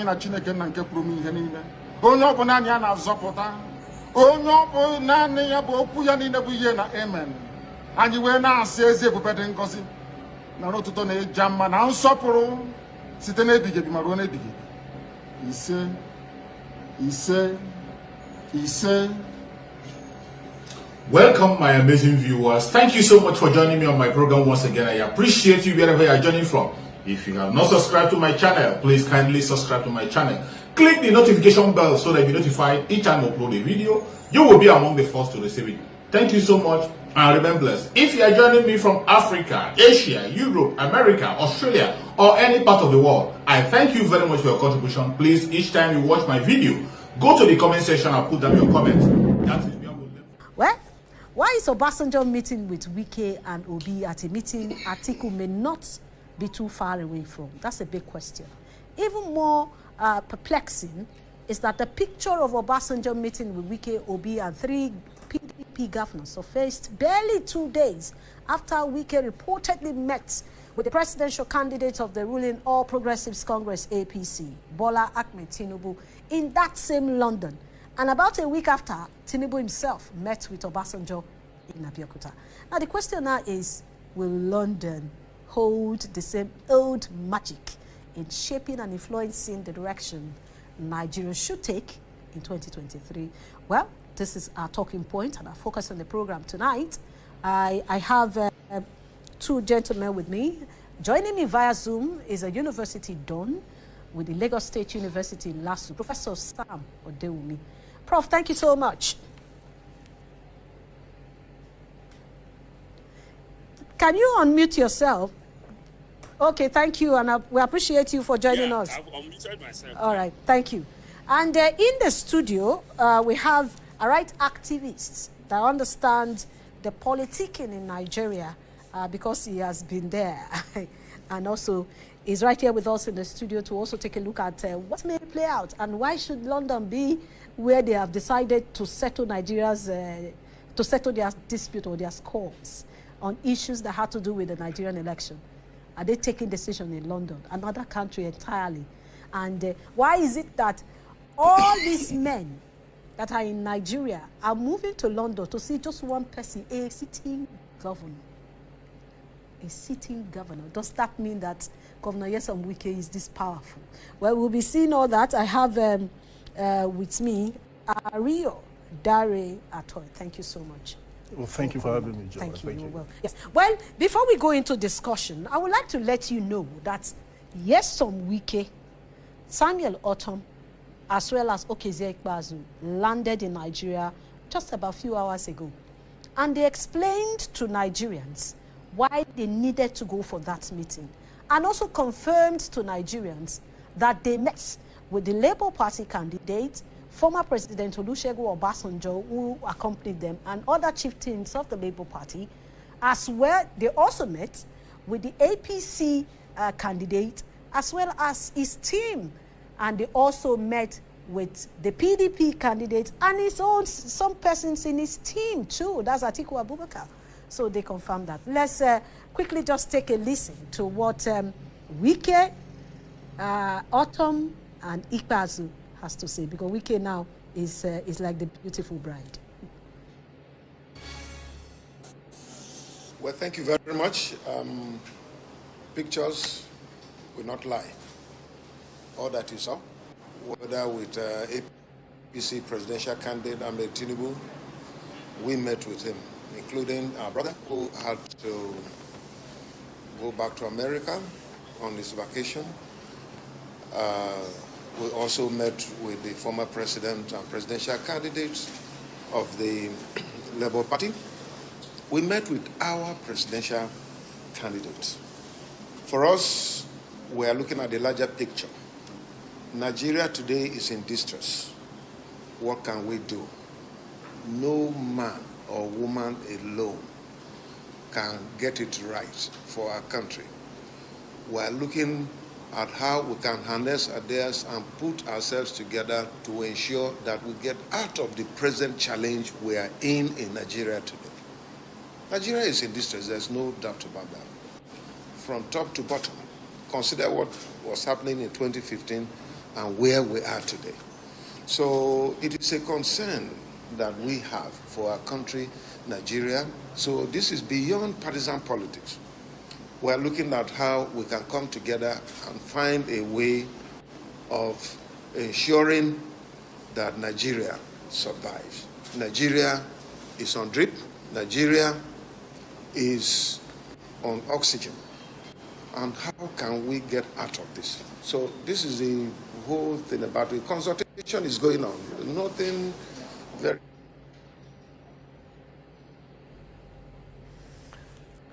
anyị na Chineke nna nke pụrụ ihe niile onye ọ bụ naanị ya na-azọpụta onye ọ bụ naanị ya bụ okwu ya niile bụ ihe na amen anyị wee na-asị ezi ebube dị ngọzi na n'ụtụtụ na ịja mma na nsọpụrụ site n'ebighị ebi ma ruo n'ebighị ebi ise ise ise. Welcome, my amazing viewers. Thank you so much for joining me on my program once again. I appreciate you wherever you are joining from. If you have not subscribed to my channel, please kindly subscribe to my channel. Click the notification bell so that you'll be notified each time I upload a video. You will be among the first to receive it. Thank you so much and remain blessed. If you are joining me from Africa, Asia, Europe, America, Australia, or any part of the world, I thank you very much for your contribution. Please, each time you watch my video, go to the comment section and put down your comments. That is where we'll live. Well, why is Obasanjo meeting with Wike and Obi at a meeting Atiku may not be too far away from? That's a big question. Even more perplexing is that the picture of Obasanjo meeting with Wike, Obi, and 3 PDP governors surfaced barely 2 days after Wike reportedly met with the presidential candidate of the ruling All Progressives Congress APC, Bola Ahmed Tinubu, in that same London. And about a week after, Tinubu himself met with Obasanjo in Abeokuta. Now the question now is, will London hold the same old magic in shaping and influencing the direction Nigeria should take in 2023? Well, this is our talking point and our focus on the program tonight. I have 2 gentlemen with me. Joining me via Zoom is a university don with the Lagos State University in LASU, Professor Sam Odewumi. Prof, thank you so much. Can you unmute yourself? Okay, thank you, and we appreciate you for joining us. I've unmuted myself. All right, thank you. And in the studio, we have activists that understand the politicking in Nigeria because he has been there, and also is right here with us in the studio to also take a look at what may play out and why should London be where they have decided to settle Nigeria's to settle their dispute or their scores on issues that had to do with the Nigerian election. Are they taking decision in London, another country entirely? And why is it that all these men that are in Nigeria are moving to London to see just one person, a sitting governor? A sitting governor. Does that mean that Governor Nyesom Wike is this powerful? Well, we'll be seeing all that. I have with me Ario Dare Atoy. Thank you so much. Well, thank you for having me, Joe. Thank you. Well, yes. Well, before we go into discussion, I would like to let you know that Nyesom Wike, Samuel Otom, as well as Okezie Ikpeazu landed in Nigeria just about a few hours ago. And they explained to Nigerians why they needed to go for that meeting, and also confirmed to Nigerians that they met with the Labour Party candidate, former President Olusegun Obasanjo, who accompanied them, and other chieftains of the Labour Party, as well. They also met with the APC candidate, as well as his team, and they also met with the PDP candidate and his own, some persons in his team too. That's Atiku Abubakar. So they confirmed that. Let's quickly just take a listen to what Wike, Autumn, and Ikpeazu has to say, because Wike now is like the beautiful bride. Well, thank you very much. Pictures will not lie. All that you saw, whether with APC presidential candidate Ahmed Tinubu, we met with him, including our brother who had to go back to America on his vacation. We also met with the former president and presidential candidate of the Labour Party. We met with our presidential candidates. For us, we are looking at the larger picture. Nigeria today is in distress. What can we do? No man or woman alone can get it right for our country. We are looking at how we can harness ideas and put ourselves together to ensure that we get out of the present challenge we are in Nigeria today. Nigeria is in distress, there's no doubt about that. From top to bottom, consider what was happening in 2015 and where we are today. So it is a concern that we have for our country, Nigeria. So this is beyond partisan politics. We're looking at how we can come together and find a way of ensuring that Nigeria survives. Nigeria is on drip. Nigeria is on oxygen. And how can we get out of this? So this is the whole thing about it. Consultation is going on. Nothing very...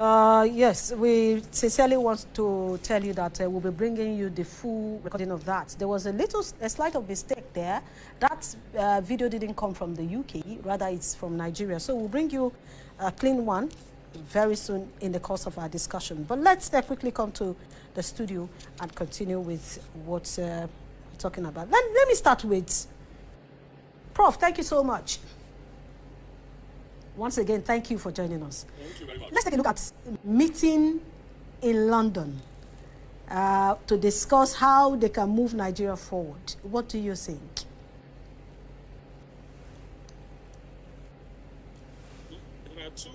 Yes, we sincerely want to tell you that we'll be bringing you the full recording of that. There was a slight of mistake there. That video didn't come from the UK, rather it's from Nigeria. So we'll bring you a clean one very soon in the course of our discussion. But let's quickly come to the studio and continue with what we're talking about. Let me start with Prof. Thank you so much. Once again, thank you for joining us. Thank you very much. Let's take a look at meeting in London to discuss how they can move Nigeria forward. What do you think? There are two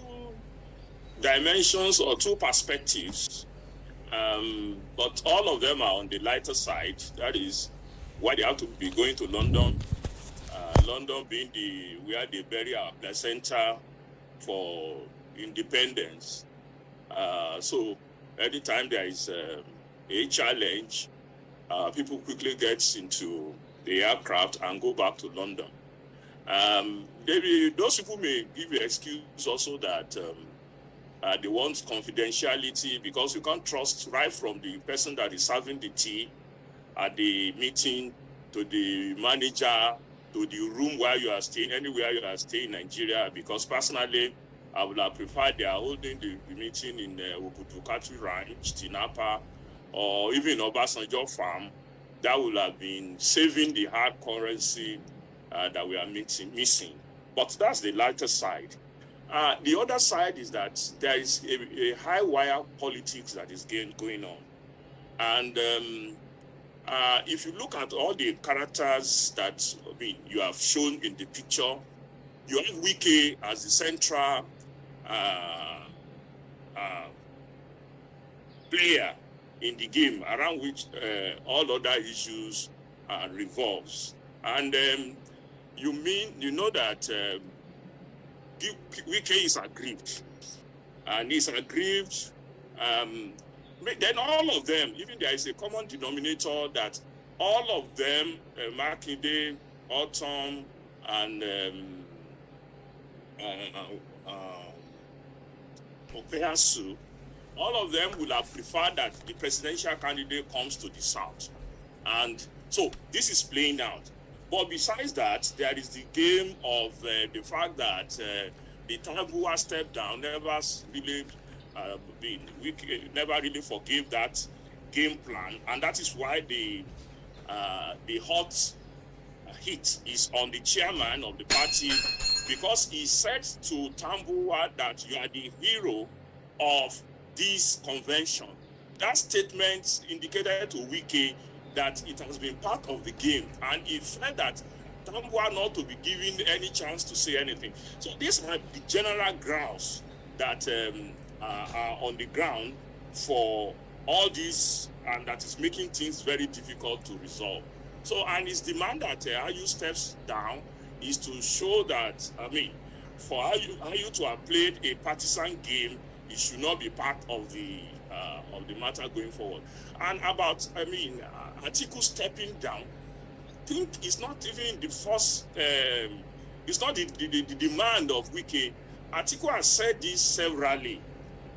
dimensions or two perspectives, but all of them are on the lighter side. That is why they have to be going to London. London being where they bury our placenta for independence. So anytime there is a challenge, people quickly get into the aircraft and go back to London. Those people may give you excuse also that they want confidentiality, because you can't trust right from the person that is serving the tea at the meeting to the manager to the room where you are staying, anywhere you are staying in Nigeria, because personally, I would have preferred they are holding the meeting in Obutukatu Ranch, Tinapa, or even Obasanjo Farm. That would have been saving the hard currency that we are missing. But that's the lighter side. The other side is that there is a high wire politics that is going on. And if you look at all the characters that you have shown in the picture, you have Wike as the central player in the game, around which all other issues revolves. And you know that Wike is aggrieved, and he's aggrieved. Then all of them, even there is a common denominator that all of them, Makinde, Autumn, and Opeasu, all of them will have preferred that the presidential candidate comes to the south. And so this is playing out. But besides that, there is the game of the fact that the Tambuwa stepped down, never really forgave that game plan, and that is why the hot hit is on the chairman of the party, because he said to Tambuwa that you are the hero of this convention. That statement indicated to Wike that it has been part of the game, and he felt that Tambuwa not to be given any chance to say anything. So these are the general grounds that are on the ground for all this, and that is making things very difficult to resolve. So, and his demand that IU steps down is to show that, for IU to have played a partisan game, it should not be part of the matter going forward. And about, Atiku stepping down, I think it's not even the first, it's not the demand of Wike. Atiku has said this severally,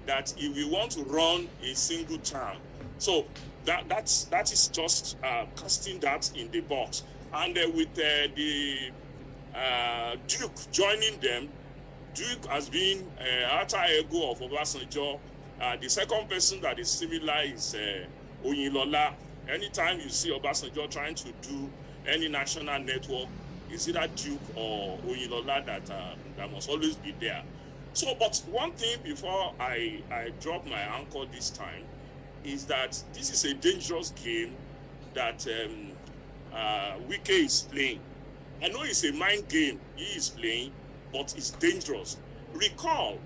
that if we want to run a single term, so that is just casting that in the box. And with the Duke joining them, Duke has been alter ego of Obasanjo. The second person that is similar is Oyinlola. Anytime you see Obasanjo trying to do any national network, it's either Duke or Oyinlola that must always be there. So, but one thing before I drop my anchor this time is that this is a dangerous game that Wike is playing. I know it's a mind game he is playing, but it's dangerous. Recall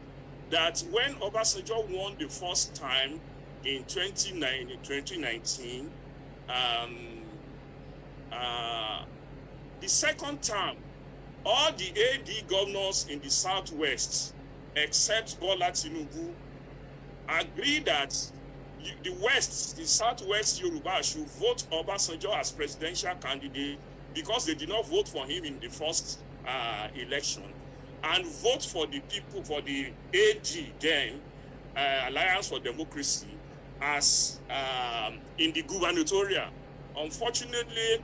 that when Obasanjo won the first time in 2019, the second term, all the AD governors in the Southwest, except Bola Tinubu, agreed that the West, the Southwest Yoruba, should vote Obasanjo as presidential candidate because they did not vote for him in the first election, and vote for the people, for the AG then, Alliance for Democracy, as in the gubernatorial. Unfortunately,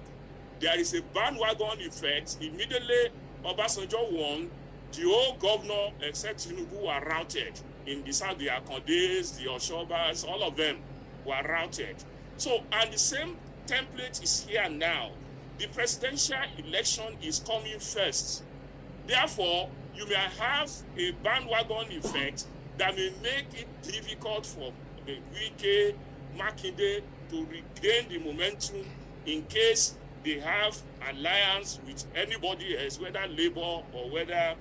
there is a bandwagon effect. Immediately, Obasanjo won. The whole governor, except Tinubu, were routed. In the South, the Akondes, the Oshobas, all of them were routed. So, and the same template is here now. The presidential election is coming first. Therefore, you may have a bandwagon effect that may make it difficult for the Wike, Makinde to regain the momentum in case they have alliance with anybody else, whether Labour or whether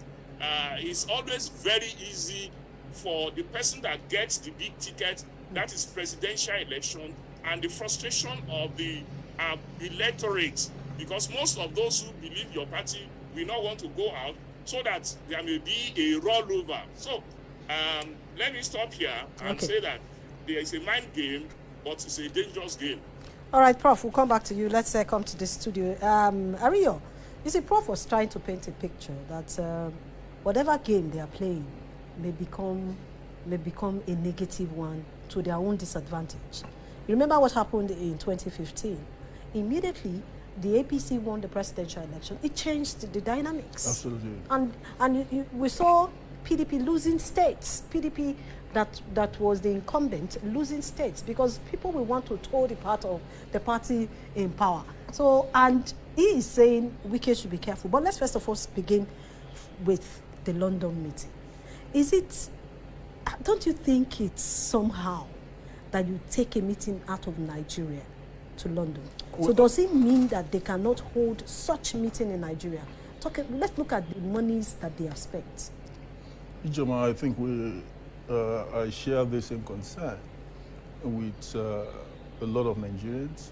it's always very easy for the person that gets the big ticket, that is presidential election, and the frustration of the electorate, because most of those who believe your party will not want to go out, so that there may be a rollover. So let me stop here and say that there is a mind game, but it's a dangerous game. All right, Prof, we'll come back to you. Let's come to the studio. Ario, you see, Prof was trying to paint a picture that whatever game they are playing may become a negative one to their own disadvantage. You remember what happened in 2015? Immediately, the APC won the presidential election. It changed the dynamics. Absolutely. And we saw PDP losing states. PDP that was the incumbent losing states because people will want to toe the part of the party in power. So, and he is saying Wike should be careful. But let's first of all begin with the London meeting. Don't you think it's somehow that you take a meeting out of Nigeria to London? So does it mean that they cannot hold such meeting in Nigeria? Let's look at the monies that they have spent. Ijoma, I think I share the same concern with a lot of Nigerians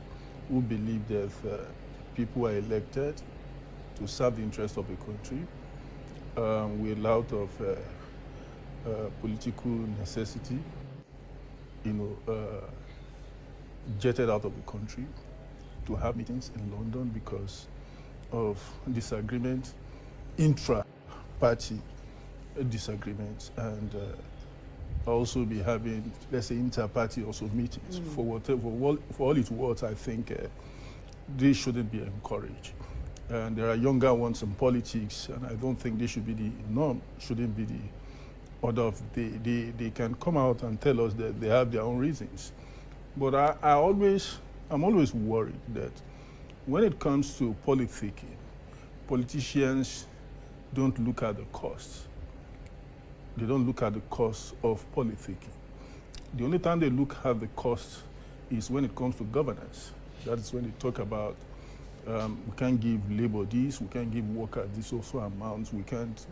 who believe that people are elected to serve the interest of the country without of political necessity, jetted out of the country to have meetings in London because of disagreement, intra-party disagreements, and also be having, let's say, inter-party also meetings. For all it's worth, I think they shouldn't be encouraged. And there are younger ones in politics, and I don't think they should be the norm, shouldn't be the order of they can come out and tell us that they have their own reasons. But I'm always worried that when it comes to politicking, politicians don't look at the costs. They don't look at the cost of politicking. The only time they look at the cost is when it comes to governance. That is when they talk about we can't give labor this, we can't give workers this also amounts, we can't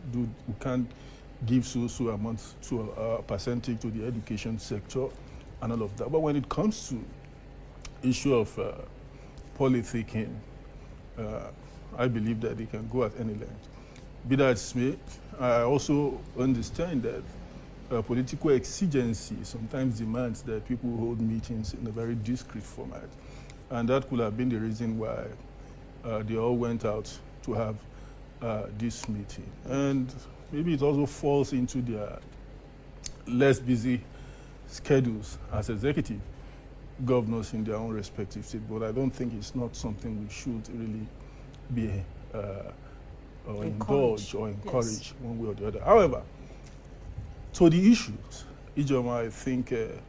give so amounts to a percentage to the education sector and all of that. But when it comes to issue of politicking, I believe that they can go at any length. Be that as may, I also understand that political exigency sometimes demands that people hold meetings in a very discreet format. And that could have been the reason why they all went out to have this meeting. And maybe it also falls into their less busy schedules as executive governors in their own respective states. But I don't think it's not something we should really be indulge or encourage one way or the other. However, to the issues, Ijoma, I think the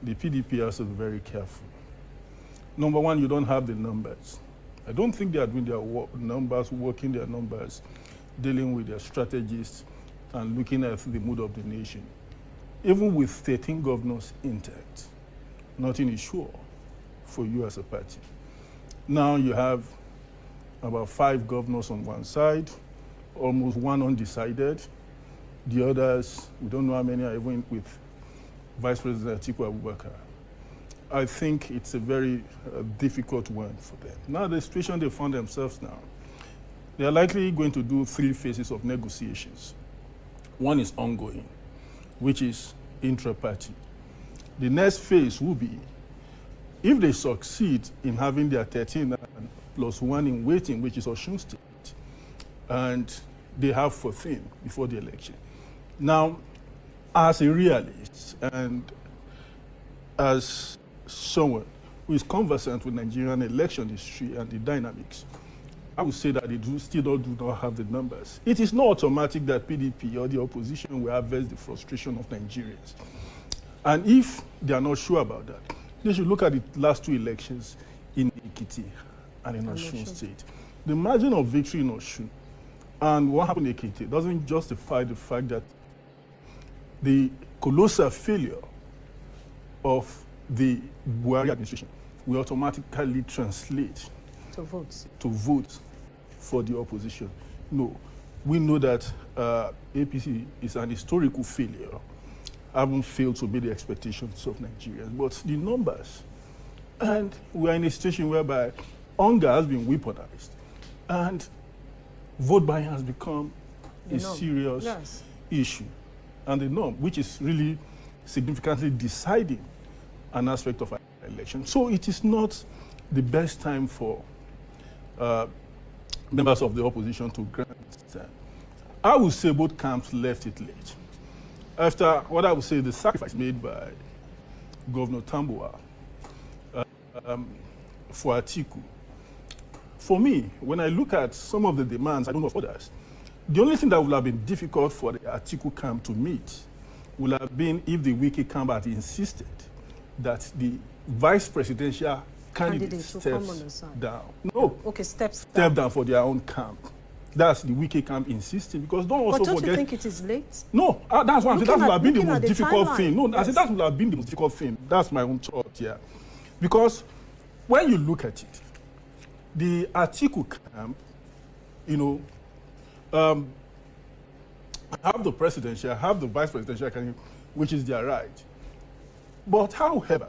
PDP has to be very careful. Number one, you don't have the numbers. I don't think they are doing their working their numbers, dealing with their strategies and looking at the mood of the nation. Even with 13 governors intact, nothing is sure for you as a party. Now you have about 5 governors on one side, almost 1 undecided. The others, we don't know how many are even with Vice President Atiku Abubakar. I think it's a very difficult one for them. Now, the situation they find themselves now, they are likely going to do 3 phases of negotiations. One is ongoing, which is intra-party. The next phase will be, if they succeed in having their 13 plus 1 in waiting, which is Osun State, and they have 14 before the election. Now, as a realist and as someone who is conversant with Nigerian election history and the dynamics, I would say that they do not have the numbers. It is not automatic that PDP or the opposition will harvest the frustration of Nigerians. And if they are not sure about that, they should look at the last 2 elections in Ekiti and in Osun State. The margin of victory in Osun and what happened in Ekiti doesn't justify the fact that the colossal failure of the Buhari administration will automatically translate to votes for the opposition. No, we know that APC is an historical failure, haven't failed to meet the expectations of Nigerians, but the numbers, and we are in a situation whereby hunger has been weaponized, and vote buying has become a serious issue, and the norm, which is really significantly deciding an aspect of our election. So it is not the best time for members of the opposition to grant stand. I would say both camps left it late. After what I would say the sacrifice made by Governor Tambuwal for Atiku. For me, when I look at some of the demands, I don't know of others, the only thing that would have been difficult for the Atiku camp to meet would have been if the Wike camp had insisted that the vice presidential candidate steps down. No. Okay, step down for their own camp. That's the Wike camp insisting, because don't also forget. But don't you think it is late? No, that's what I'm saying. That would have been the most difficult thing. No, I said that would have been the most difficult thing. That's my own thought, yeah. Because when you look at it, the Atiku camp, have the presidential, have the vice presidential candidate, which is their right. But however,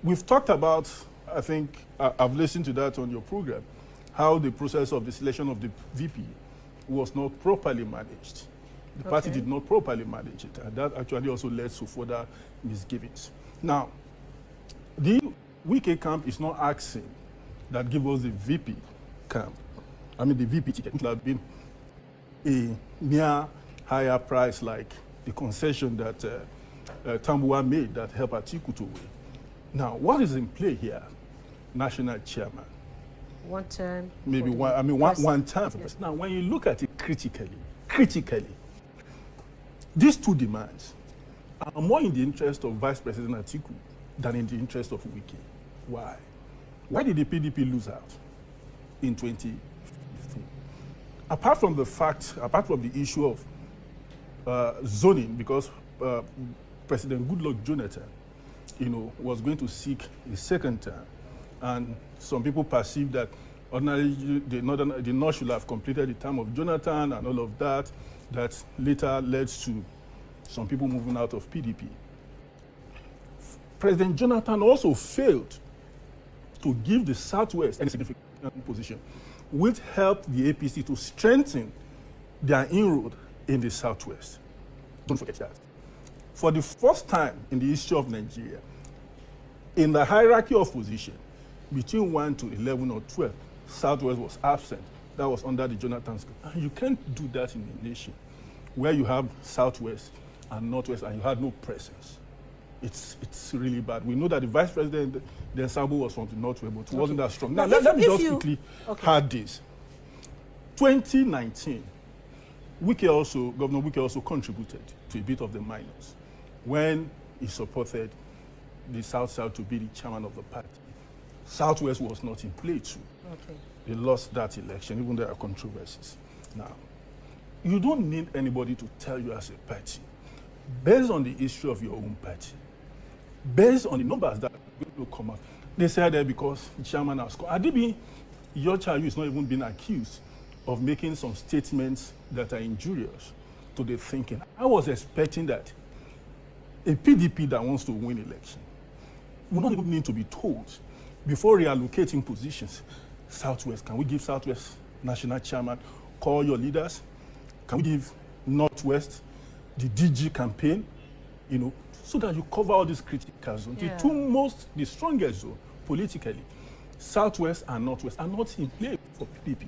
we've talked about, I think, I've listened to that on your program, how the process of the selection of the VP was not properly managed. The party did not properly manage it, and that actually also led to further misgivings. Now, the Wike camp is not asking that give us the VP camp. I mean, the VP ticket, which would have been a near higher price like the concession that Tambuwal made that helped Atiku to win. Now, what is in play here? National chairman. One term. Maybe one term for president. Now, when you look at it critically, these 2 demands are more in the interest of Vice President Atiku than in the interest of Wike. Why? Why did the PDP lose out in 2015? Apart from the issue of zoning, because President Goodluck Jonathan, was going to seek a second term, and some people perceive that ordinarily the North should have completed the term of Jonathan and all of that, that later led to some people moving out of PDP. President Jonathan also failed to give the Southwest any significant position, which helped the APC to strengthen their inroad in the Southwest. Don't forget that. For the first time in the history of Nigeria, in the hierarchy of position, between 1 to 11 or 12, Southwest was absent. That was under the Jonathan school. And you can't do that in a nation where you have Southwest and Northwest and you had no presence. It's really bad. We know that the vice president, the ensemble was from the Northwest, but it wasn't that strong. Now, let me just quickly add this. 2019, Governor Wike also contributed to a bit of the minus when he supported the South-South to be the chairman of the party. Southwest was not in play too. They lost that election, even though there are controversies. Now, you don't need anybody to tell you as a party, based on the history of your own party, based on the numbers that will come out. They said that because the chairman has come. Adibi your child is not even being accused of making some statements that are injurious to the thinking. I was expecting that a PDP that wants to win election would not even need to be told before reallocating positions. Southwest, can we give Southwest national chairman? Call your leaders. Can we give Northwest the DG campaign? You know, so that you cover all these critical zones. Yeah. The strongest zone politically, Southwest and Northwest, are not in play for PDP.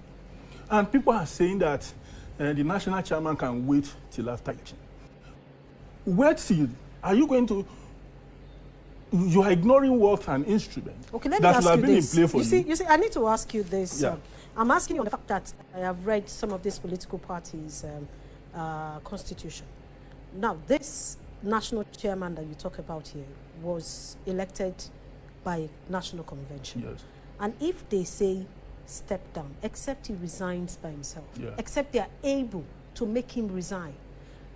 And people are saying that the national chairman can wait till after election. Wait till, are you going to, you are ignoring what an instrument Okay, let me that ask should have you been this. in play for you. You see, I need to ask you this. Yeah. I'm asking you on the fact that I have read some of these political parties' constitution. Now, this national chairman that you talk about here was elected by national convention. Yes. And if they say step down, except he resigns by himself, Yeah. except they are able to make him resign,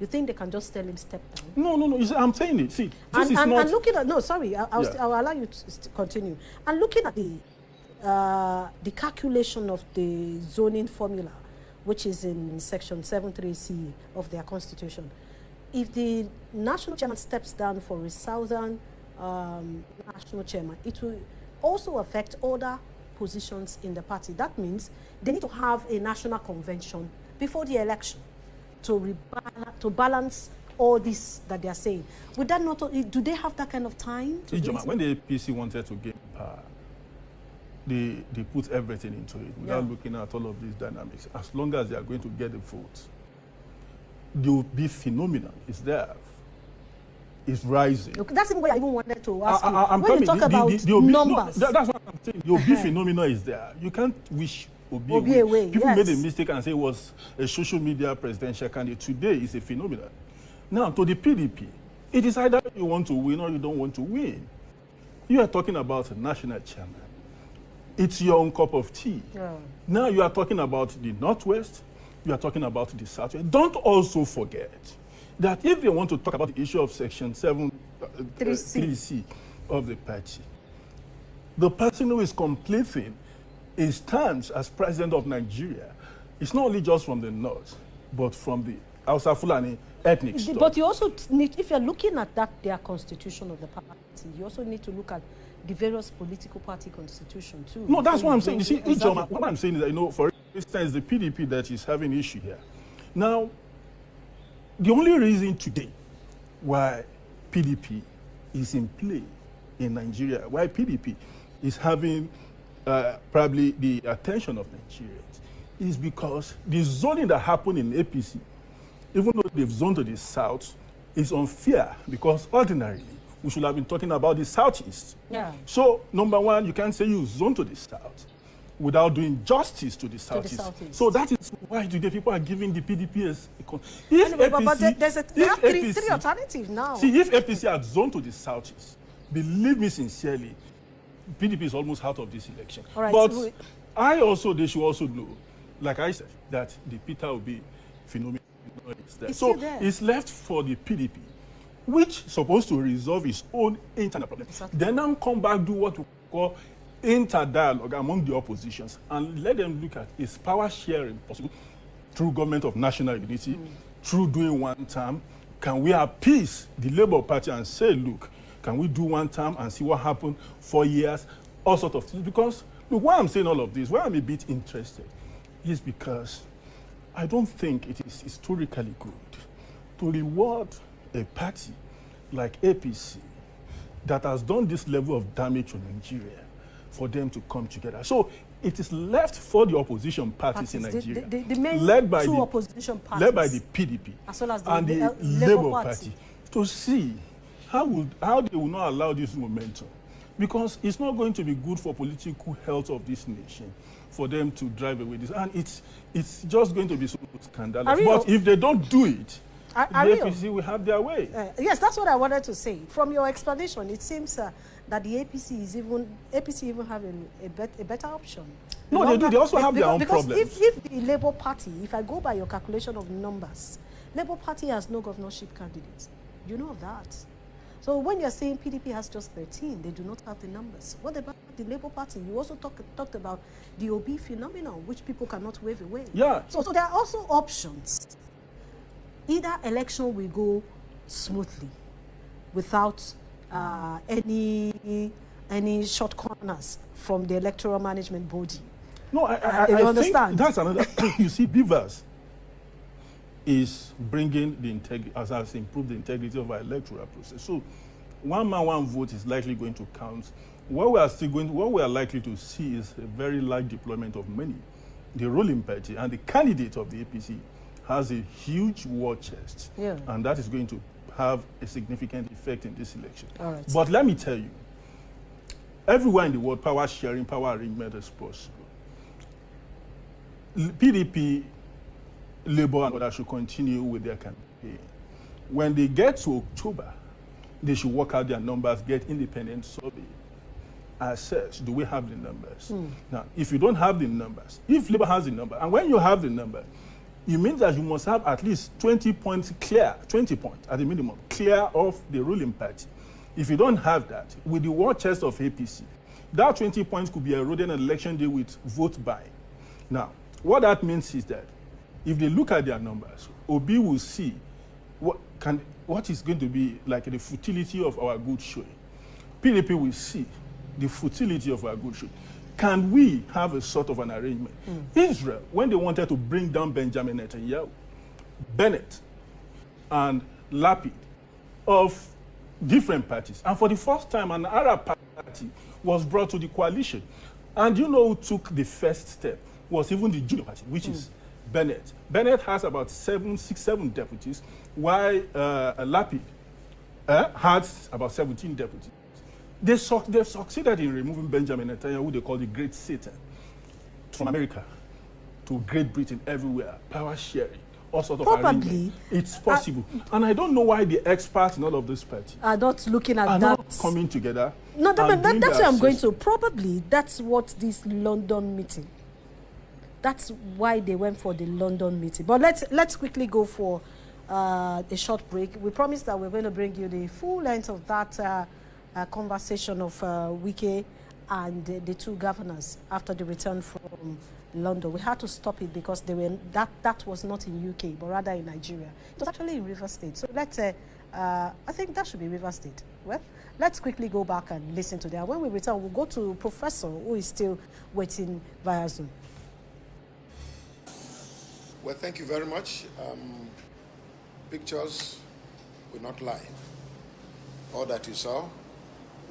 you think they can just tell him step down? No. I'm saying it. See, this is not. And looking at, no, sorry, I'll Yeah. allow you to continue. And looking at the calculation of the zoning formula, which is in section 73C of their constitution, if the national chairman steps down for a southern national chairman, it will also affect other positions in the party. That means they need to have a national convention before the election to balance all this that they are saying. Would that not, do they have that kind of time? To do it? When the APC wanted to gain power, they put everything into it without looking at all of these dynamics. As long as they are going to get the votes, the OB phenomenon is there. It's rising. Okay, that's what I even wanted to ask you. I'm when you talk about numbers. No, that's what I'm saying. The OB phenomenon is there. You can't wish OB away. People Yes. made a mistake and say it was a social media presidential candidate. Today is a phenomenon. Now, to the PDP, it is either you want to win or you don't want to win. You are talking about a national chairman. It's your own cup of tea. Yeah. Now you are talking about the Northwest. You are talking about the Southwest. Don't also forget that if they want to talk about the issue of Section 3C of the party, the person who is completing his terms as president of Nigeria is not only just from the North, but from the Hausa Fulani ethnic stock. But you also need, if you're looking at their constitution of the party, you also need to look at the various political party constitution too. No, that's what I'm saying. You see, exactly. what I'm saying is that, you know, for instance, the PDP that is having issue here. Now, the only reason today why PDP is in play in Nigeria, why PDP is having probably the attention of Nigerians, is because the zoning that happened in APC, even though they've zoned to the south, is unfair because ordinarily we should have been talking about the southeast. Yeah. So, number one, you can't say you zone to the south without doing justice to the southeast. southeast. So that is why today people are giving the PDP as if Anyway, but APC, there are three APC alternatives now. See, if APC had zoned to the southeast, believe me sincerely, PDP is almost out of this election. All right, but so they should also know, like I said, that the Peter Obi phenomenon is there. It's So still there. it's left for the PDP, which is supposed to resolve its own internal problems. Exactly. Then now come back, do what we call inter-dialogue among the oppositions, and let them look at is power sharing possible through government of national unity, through doing one term. Can we appease the Labour Party and say, look, can we do one term and see what happened 4 years, all sorts of things? Because, look, why I'm saying all of this, why I'm a bit interested, is because I don't think it is historically good to reward a party like APC that has done this level of damage to Nigeria for them to come together. So it is left for the opposition parties in Nigeria, the main led by two the opposition parties, led by the PDP as well as the and the Labour Labour Party. Party, to see how they will not allow this momentum, because it's not going to be good for political health of this nation for them to drive away this, and it's just going to be so scandalous. But if they don't do it, the APC will have their way. Yes, that's what I wanted to say. From your explanation, it seems that the APC even have a better option. No, they do. They also have their own problems. Because if the Labour Party, if I go by your calculation of numbers, Labour Party has no governorship candidates. You know of that. So when you're saying PDP has just 13, they do not have the numbers. What about the Labour Party. You also talked about the Obi phenomenon, which people cannot wave away. Yeah. So there are also options. Either election will go smoothly without any short corners from the electoral management body. No, I understand. think that's another. You see, Beavers is bringing the integrity, has improved the integrity of our electoral process. So, one man, one vote is likely going to count. What we are likely to see is a very large deployment of money. The ruling party and the candidate of the APC has a huge war chest, and that is going to have a significant effect in this election. All right. But let me tell you, everywhere in the world, power sharing, power arrangement is possible. PDP, Labour, and others should continue with their campaign. When they get to October, they should work out their numbers, get independent survey, assess, do we have the numbers? Now, if you don't have the numbers, if Labour has the number, and when you have the number, it means that you must have at least 20 points clear, 20 points at the minimum, clear of the ruling party. If you don't have that, with the war chest of APC, that 20 points could be eroded on election day with vote buying. Now, what that means is that if they look at their numbers, Obi will see what is going to be like the futility of our good showing. PDP will see the futility of our good showing. Can we have a sort of an arrangement? Israel, when they wanted to bring down Benjamin Netanyahu, Bennett and Lapid of different parties, and for the first time an Arab party was brought to the coalition. And you know who took the first step was even the junior party, which is Bennett. Bennett has about 7 deputies, while Lapid has about 17 deputies. They've succeeded in removing Benjamin Netanyahu, who they call the Great Satan, from America to Great Britain, everywhere, power sharing, all sorts of arrangements. It's possible. And I don't know why the experts in all of this party are not looking at are that. not coming together. No, that's where I'm going to. Probably that's what this London meeting. That's why they went for the London meeting. But let's quickly go for a short break. We promised that we're going to bring you the full length of that conversation of Wike and the two governors after the return from London. We had to stop it because that was not in UK, but rather in Nigeria. It was actually in River State. So let's I think that should be River State. Well, let's quickly go back and listen to that. When we return, we'll go to Professor, who is still waiting via Zoom. Well, thank you very much. Pictures will not lie. All that you saw,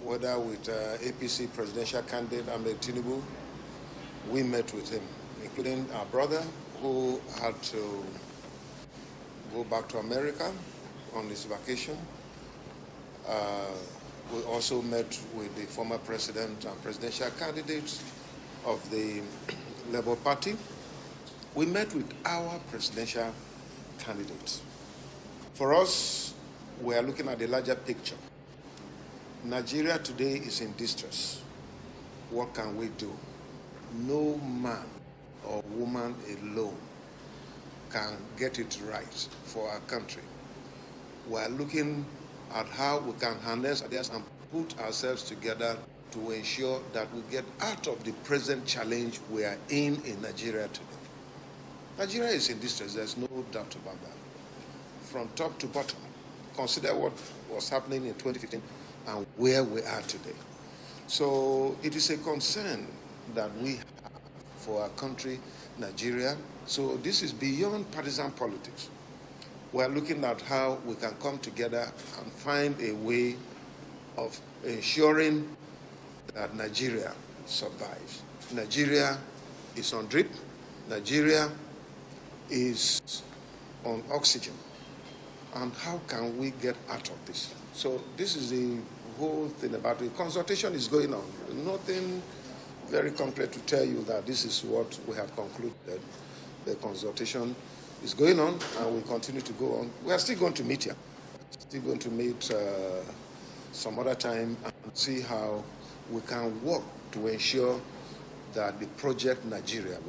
whether with APC presidential candidate Ahmed Tinubu, we met with him, including our brother who had to go back to America on his vacation. We also met with the former president and presidential candidate of the Labour Party. We met with our presidential candidates. For us, we are looking at the larger picture. Nigeria today is in distress. What can we do? No man or woman alone can get it right for our country. We are looking at how we can harness ideas and put ourselves together to ensure that we get out of the present challenge we are in Nigeria today. Nigeria is in distress, there's no doubt about that. From top to bottom, consider what was happening in 2015 and where we are today. So it is a concern that we have for our country, Nigeria. So this is beyond partisan politics. We are looking at how we can come together and find a way of ensuring that Nigeria survives. Nigeria is on drip. Nigeria is on oxygen. And how can we get out of this? So this is the whole thing about it. Consultation is going on. Nothing very concrete to tell you that this is what we have concluded. The consultation is going on and we continue to go on. We are still going to meet here. Still going to meet some other time and see how we can work to ensure that the project Nigeria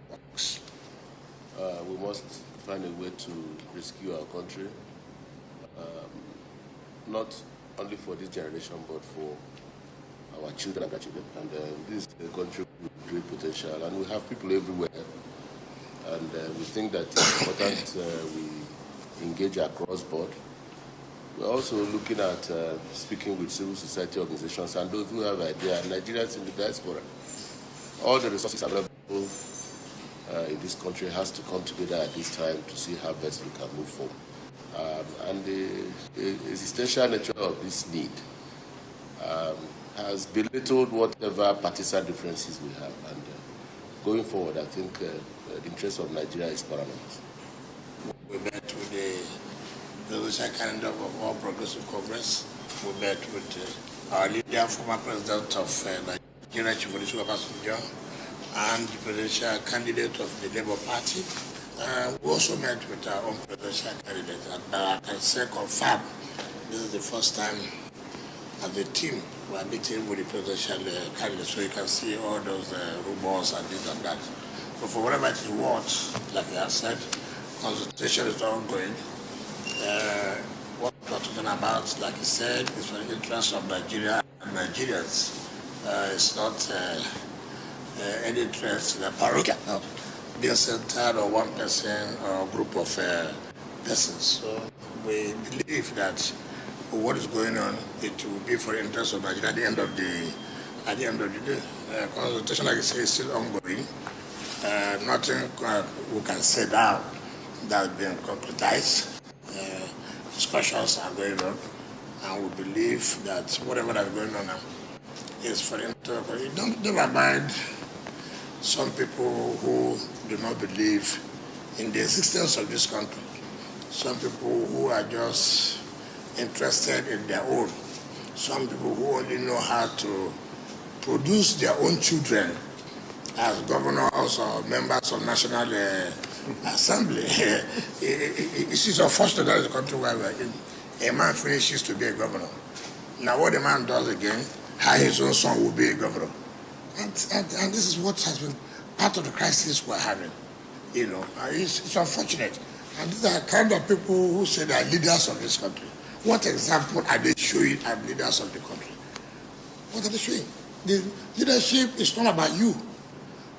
works. We must find a way to rescue our country, not only for this generation, but for our children and grandchildren. And this is a country with great potential, and we have people everywhere. And we think that it's important we engage across board. We're also looking at speaking with civil society organizations and those who have ideas, Nigerians in the diaspora. All the resources available in this country has to come together at this time to see how best we can move forward. And the existential nature of this need has belittled whatever partisan differences we have. And going forward, I think the interest of Nigeria is paramount. We met with the presidential candidate of All Progressive Congress. We met with our leader, former president of Nigeria, Chief Obasanjo, and the presidential candidate of the Labour Party. We also met with our own presidential candidate, and I can say confirm this is the first time as a team we are meeting with the presidential candidate, so you can see all those rumors and this and that. But for whatever it is worth, like I said, consultation is ongoing. What we're talking about, like he said, is for the interest of Nigeria and Nigerians. It's not any interest in a parochial, no, being centered on one person or group of persons. So we believe that what is going on, it will be for the interest of Nigeria at the end of the day. Consultation, like I say, is still ongoing. Nothing we can say now that has been concretized. Discussions are going on, and we believe that whatever that's going on now is for the interest. Don't mind some people who do not believe in the existence of this country. Some people who are just interested in their own. Some people who only know how to produce their own children as governors or members of National Assembly. It is unfortunate that is the country where we are in. A man finishes to be a governor. Now what the man does again, how his own son will be a governor. And this is what has been part of the crisis we're having. You know, it's unfortunate. And these are the kind of people who say they are leaders of this country. What example are they showing as leaders of the country? What are they showing? The leadership is not about you.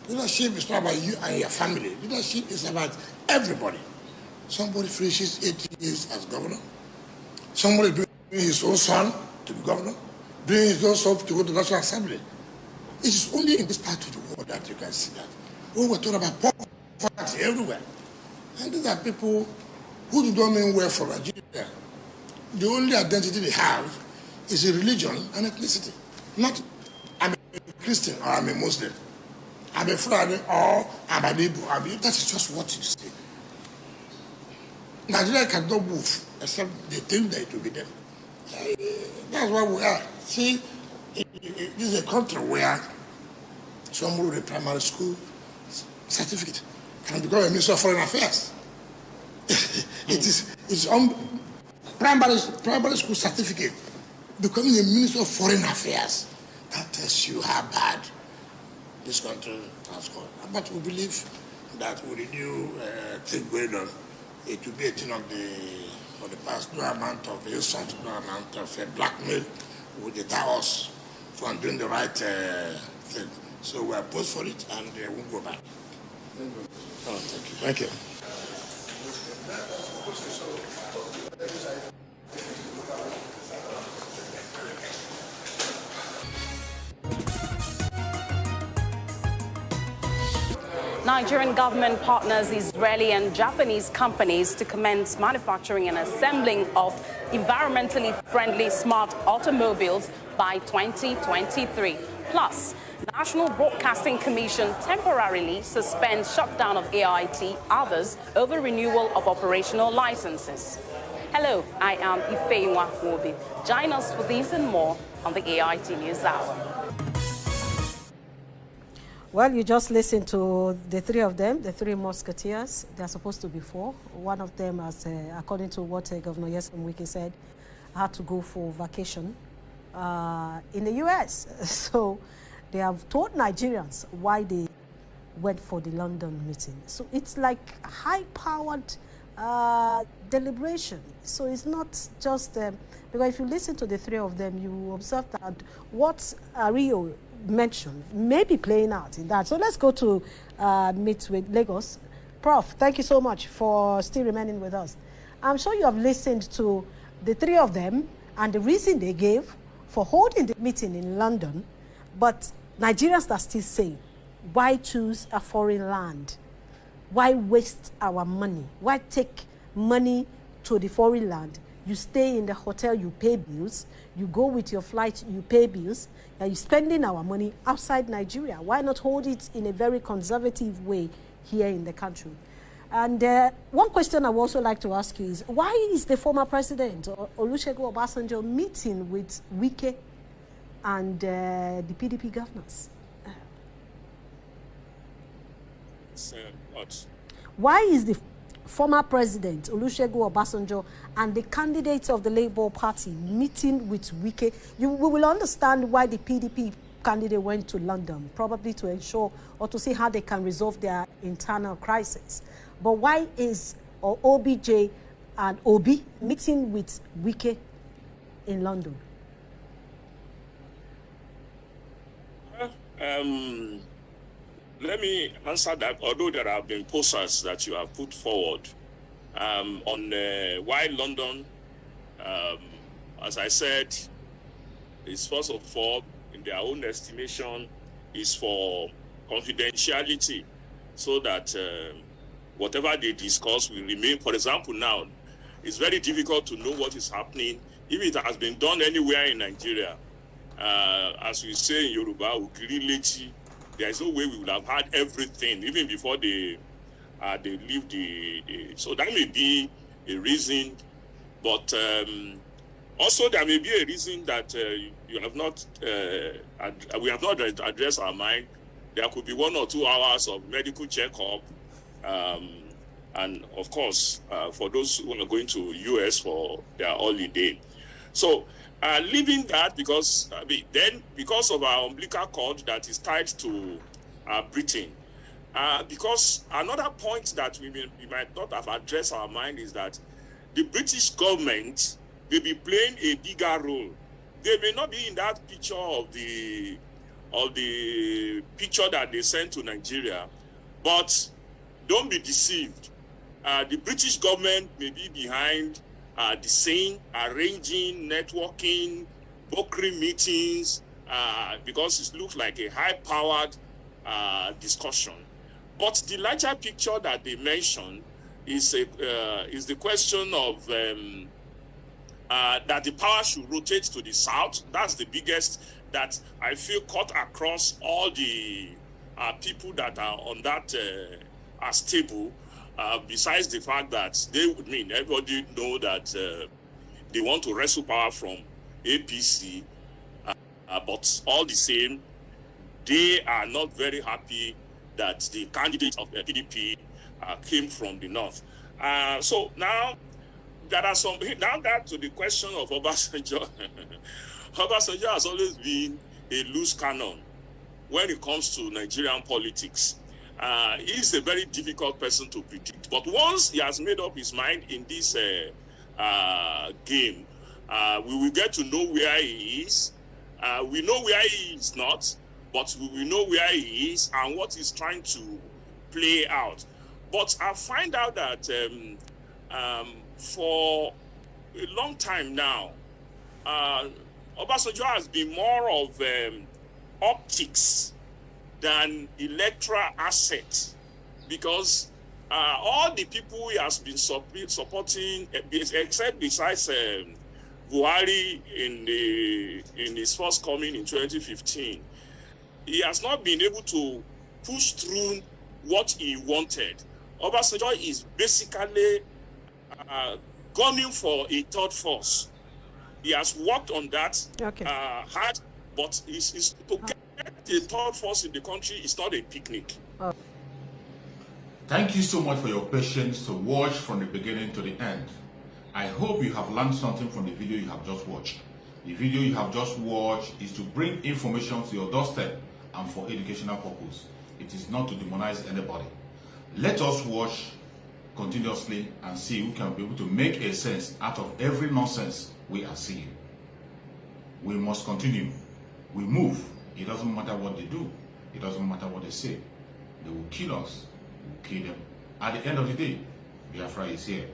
Leadership is not about you and your family. Leadership is about everybody. Somebody finishes 8 years as governor. Somebody brings his own son to be governor. Brings his own son to go to the National Assembly. It is only in this part of the world that you can see that. When we're talking about poverty everywhere. And these are people who do not mean well for Nigeria. The only identity they have is a religion and ethnicity. Not, I'm a Christian or I'm a Muslim. I'm a Fulani or I'm an Igbo. That is just what you say. Nigeria cannot move except they think that it will be them. That's why we are. See, this is a country where someone with a primary school certificate can become a Minister of Foreign Affairs. It's on primary school certificate becoming a Minister of Foreign Affairs. That tells you how bad this country has gone. But we believe that with the new thing going on, it will be a thing of the past. No amount of insult, no amount of blackmail will deter us from doing the right thing. So we are opposed for it and we won't go back. Oh, thank you. Thank you. Nigerian government partners Israeli and Japanese companies to commence manufacturing and assembling of environmentally friendly smart automobiles by 2023. Plus, National Broadcasting Commission temporarily suspends shutdown of AIT, others over renewal of operational licenses. Hello, I am Ifeyinwa Wobi. Join us for these and more on the AIT News Hour. Well, you just listened to the three of them, the three musketeers. They're supposed to be four. One of them, as according to what Governor Nyesom Wike said, had to go for vacation in the U.S. So they have told Nigerians why they went for the London meeting. So it's like high-powered deliberation. So it's not just because if you listen to the three of them, you observe that what Rio mentioned may be playing out in that. So let's go to meet with Lagos. Prof, thank you so much for still remaining with us. I'm sure you have listened to the three of them and the reason they gave for holding the meeting in London, but Nigerians are still saying, why choose a foreign land? Why waste our money? Why take money to the foreign land? You stay in the hotel, you pay bills. You go with your flight, you pay bills. And you're spending our money outside Nigeria. Why not hold it in a very conservative way here in the country? And one question I would also like to ask you is, why is the former president, Olusegun Obasanjo, meeting with Wike and the PDP governors? Why is the former president, Olusegun Obasanjo, and the candidates of the Labour Party meeting with Wike? We will understand why the PDP candidate went to London, probably to ensure or to see how they can resolve their internal crisis. But why is OBJ and Obi meeting with Wike in London? Let me answer that, although there have been posters that you have put forward on why London, as I said, is first of all, in their own estimation, is for confidentiality, so that whatever they discuss will remain. For example, now, it's very difficult to know what is happening if it has been done anywhere in Nigeria. As we say in Yoruba, Ukiri, there is no way we would have had everything, even before they leave the. So that may be a reason, but also there may be a reason that you have not. We have not addressed our mind. There could be 1 or 2 hours of medical checkup, and of course, for those who are going to US for their holiday. So. Leaving that, because then because of our umbilical cord that is tied to Britain, because another point that we might not have addressed our mind is that the British government may be playing a bigger role. They may not be in that picture of the picture that they sent to Nigeria, but don't be deceived. The British government may be behind the scene, arranging, networking, brokering meetings, because it looks like a high-powered discussion. But the larger picture that they mentioned is the question of that the power should rotate to the south. That's the biggest that I feel cut across all the people that are on that stable. Besides the fact that everybody know that they want to wrestle power from APC, but all the same, they are not very happy that the candidate of the PDP came from the north. So now there are some. Now that to the question of Obasanjo, Obasanjo has always been a loose cannon when it comes to Nigerian politics. He's a very difficult person to predict. But once he has made up his mind in this game, we will get to know where he is. We know where he is not, but we will know where he is and what he's trying to play out. But I find out that for a long time now, Obasanjo has been more of optics than electoral asset, because all the people he has been supporting, except besides Buhari in his first coming in 2015, he has not been able to push through what he wanted. Obasanjo is basically gunning for a third force. He has worked on that hard, but it's to get the third force in the country is not a picnic. Thank you so much for your patience to watch from the beginning to the end. I hope you have learned something from the video you have just watched. The video you have just watched is to bring information to your doorstep and for educational purpose. It is not to demonize anybody. Let us watch continuously and see who can be able to make a sense out of every nonsense we are seeing. We must continue. We move. It doesn't matter what they do. It doesn't matter what they say. They will kill us. We will kill them. At the end of the day, Biafra is here.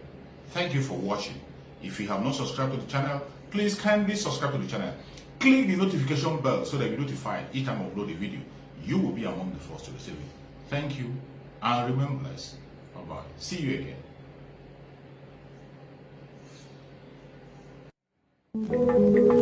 Thank you for watching. If you have not subscribed to the channel, please kindly subscribe to the channel. Click the notification bell so that you're notified each time I upload a video. You will be among the first to receive it. Thank you, and remember this. Bye-bye. See you again.